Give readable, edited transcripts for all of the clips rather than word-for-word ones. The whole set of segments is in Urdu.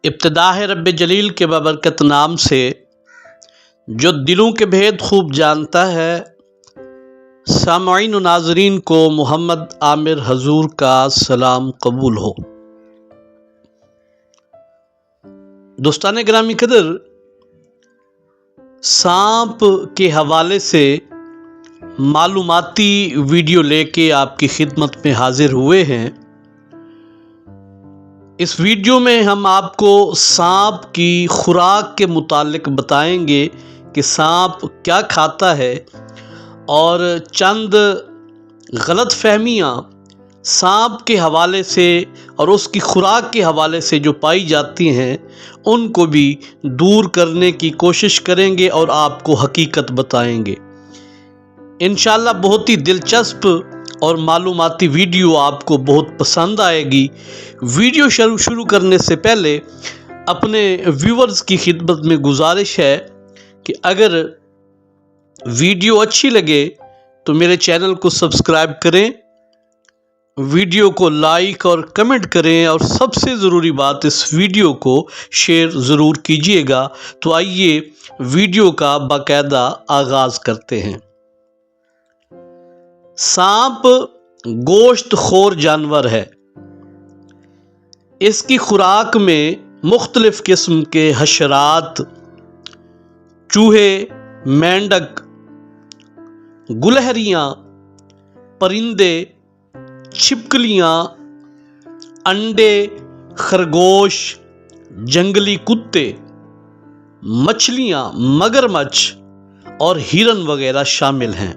ابتدا ہے رب جلیل کے بابرکت نام سے جو دلوں کے بھید خوب جانتا ہے۔ سامعین و ناظرین کو محمد عامر حضور کا سلام قبول ہو۔ دوستان گرامی قدر، سانپ کے حوالے سے معلوماتی ویڈیو لے کے آپ کی خدمت میں حاضر ہوئے ہیں۔ اس ویڈیو میں ہم آپ کو سانپ کی خوراک کے متعلق بتائیں گے کہ سانپ کیا کھاتا ہے، اور چند غلط فہمیاں سانپ کے حوالے سے اور اس کی خوراک کے حوالے سے جو پائی جاتی ہیں ان کو بھی دور کرنے کی کوشش کریں گے اور آپ کو حقیقت بتائیں گے۔ انشاءاللہ بہت ہی دلچسپ اور معلوماتی ویڈیو آپ کو بہت پسند آئے گی۔ ویڈیو شروع کرنے سے پہلے اپنے ویورز کی خدمت میں گزارش ہے کہ اگر ویڈیو اچھی لگے تو میرے چینل کو سبسکرائب کریں، ویڈیو کو لائک اور کمنٹ کریں، اور سب سے ضروری بات اس ویڈیو کو شیئر ضرور کیجیے گا۔ تو آئیے ویڈیو کا باقاعدہ آغاز کرتے ہیں۔ سانپ گوشت خور جانور ہے۔ اس کی خوراک میں مختلف قسم کے حشرات، چوہے، مینڈک، گلہریاں، پرندے، چھپکلیاں، انڈے، خرگوش، جنگلی کتے، مچھلیاں، مگرمچھ اور ہرن وغیرہ شامل ہیں۔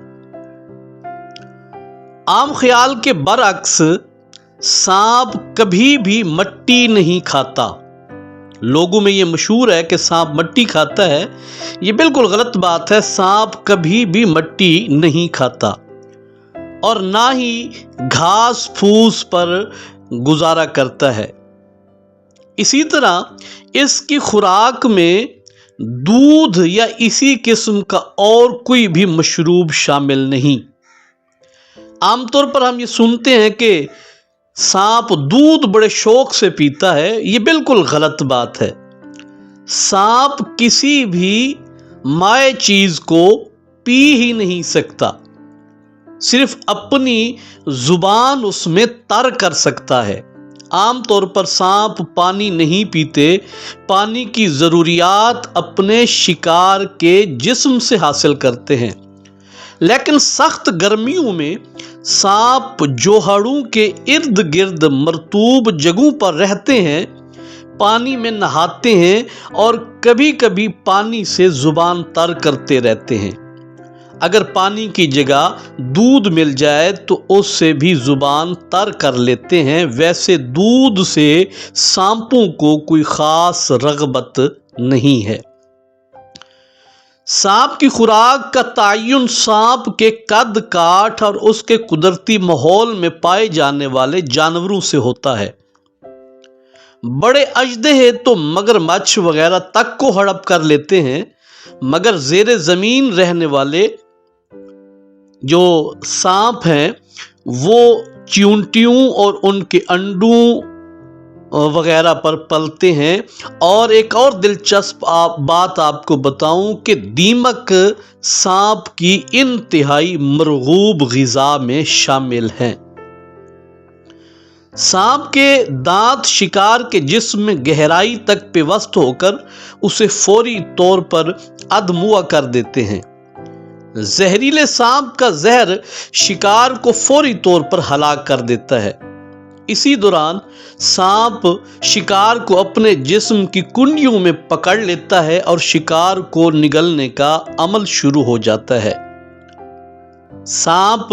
عام خیال کے برعکس سانپ کبھی بھی مٹی نہیں کھاتا۔ لوگوں میں یہ مشہور ہے کہ سانپ مٹی کھاتا ہے، یہ بالکل غلط بات ہے۔ سانپ کبھی بھی مٹی نہیں کھاتا اور نہ ہی گھاس پھوس پر گزارا کرتا ہے۔ اسی طرح اس کی خوراک میں دودھ یا اسی قسم کا اور کوئی بھی مشروب شامل نہیں۔ عام طور پر ہم یہ سنتے ہیں کہ سانپ دودھ بڑے شوق سے پیتا ہے، یہ بالکل غلط بات ہے۔ سانپ کسی بھی مائع چیز کو پی ہی نہیں سکتا، صرف اپنی زبان اس میں تر کر سکتا ہے۔ عام طور پر سانپ پانی نہیں پیتے، پانی کی ضروریات اپنے شکار کے جسم سے حاصل کرتے ہیں۔ لیکن سخت گرمیوں میں سانپ جوہڑوں کے ارد گرد مرطوب جگہوں پر رہتے ہیں، پانی میں نہاتے ہیں اور کبھی کبھی پانی سے زبان تر کرتے رہتے ہیں۔ اگر پانی کی جگہ دودھ مل جائے تو اس سے بھی زبان تر کر لیتے ہیں۔ ویسے دودھ سے سانپوں کو کوئی خاص رغبت نہیں ہے۔ سانپ کی خوراک کا تعین سانپ کے قد کاٹ اور اس کے قدرتی ماحول میں پائے جانے والے جانوروں سے ہوتا ہے۔ بڑے اژدہے تو مگرمچھ وغیرہ تک کو ہڑپ کر لیتے ہیں، مگر زیر زمین رہنے والے جو سانپ ہیں وہ چیونٹیوں اور ان کے انڈوں وغیرہ پر پلتے ہیں۔ اور ایک اور دلچسپ بات آپ کو بتاؤں کہ دیمک سانپ کی انتہائی مرغوب غذا میں شامل ہیں۔ سانپ کے دانت شکار کے جسم میں گہرائی تک پیوست ہو کر اسے فوری طور پر ادموا کر دیتے ہیں۔ زہریلے سانپ کا زہر شکار کو فوری طور پر ہلاک کر دیتا ہے۔ اسی دوران سانپ شکار کو اپنے جسم کی کنڈیوں میں پکڑ لیتا ہے اور شکار کو نگلنے کا عمل شروع ہو جاتا ہے۔ سانپ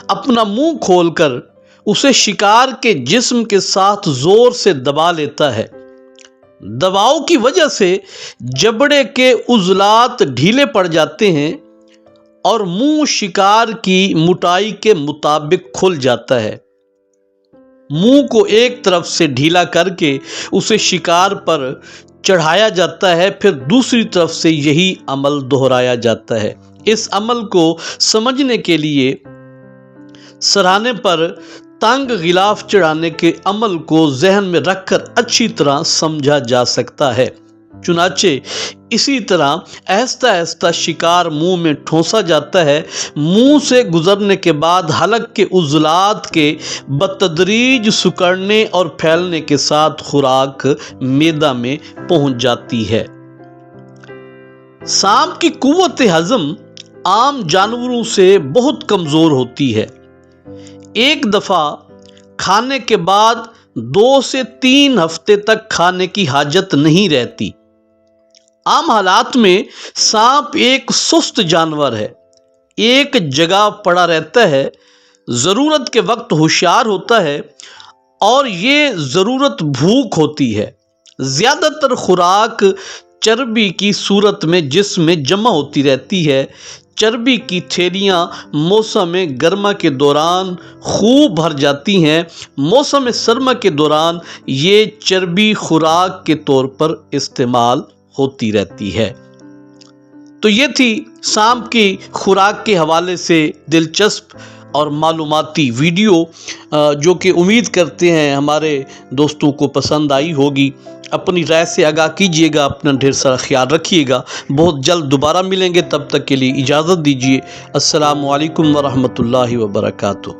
اپنا منہ کھول کر اسے شکار کے جسم کے ساتھ زور سے دبا لیتا ہے۔ دباؤ کی وجہ سے جبڑے کے عضلات ڈھیلے پڑ جاتے ہیں اور منہ شکار کی موٹائی کے مطابق کھل جاتا ہے۔ منہ کو ایک طرف سے ڈھیلا کر کے اسے شکار پر چڑھایا جاتا ہے، پھر دوسری طرف سے یہی عمل دہرایا جاتا ہے۔ اس عمل کو سمجھنے کے لیے سرانے پر تنگ غلاف چڑھانے کے عمل کو ذہن میں رکھ کر اچھی طرح سمجھا جا سکتا ہے۔ چنانچہ اسی طرح آہستہ آہستہ شکار منہ میں ٹھونسا جاتا ہے، منہ سے گزرنے کے بعد حلق کے عضلات کے بتدریج سکڑنے اور پھیلنے کے ساتھ خوراک معدہ میں پہنچ جاتی ہے۔ سانپ کی قوت ہضم عام جانوروں سے بہت کمزور ہوتی ہے۔ ایک دفعہ کھانے کے بعد 2 سے 3 ہفتے تک کھانے کی حاجت نہیں رہتی۔ عام حالات میں سانپ ایک سست جانور ہے، ایک جگہ پڑا رہتا ہے، ضرورت کے وقت ہوشیار ہوتا ہے اور یہ ضرورت بھوک ہوتی ہے۔ زیادہ تر خوراک چربی کی صورت میں جسم میں جمع ہوتی رہتی ہے۔ چربی کی تھیلیاں موسم گرما کے دوران خوب بھر جاتی ہیں۔ موسم سرما کے دوران یہ چربی خوراک کے طور پر استعمال ہوتی رہتی ہے۔ تو یہ تھی سانپ کی خوراک کے حوالے سے دلچسپ اور معلوماتی ویڈیو، جو کہ امید کرتے ہیں ہمارے دوستوں کو پسند آئی ہوگی۔ اپنی رائے سے آگاہ کیجیے گا، اپنا ڈھیر سارا خیال رکھیے گا۔ بہت جلد دوبارہ ملیں گے، تب تک کے لیے اجازت دیجیے۔ السلام علیکم ورحمۃ اللہ وبرکاتہ۔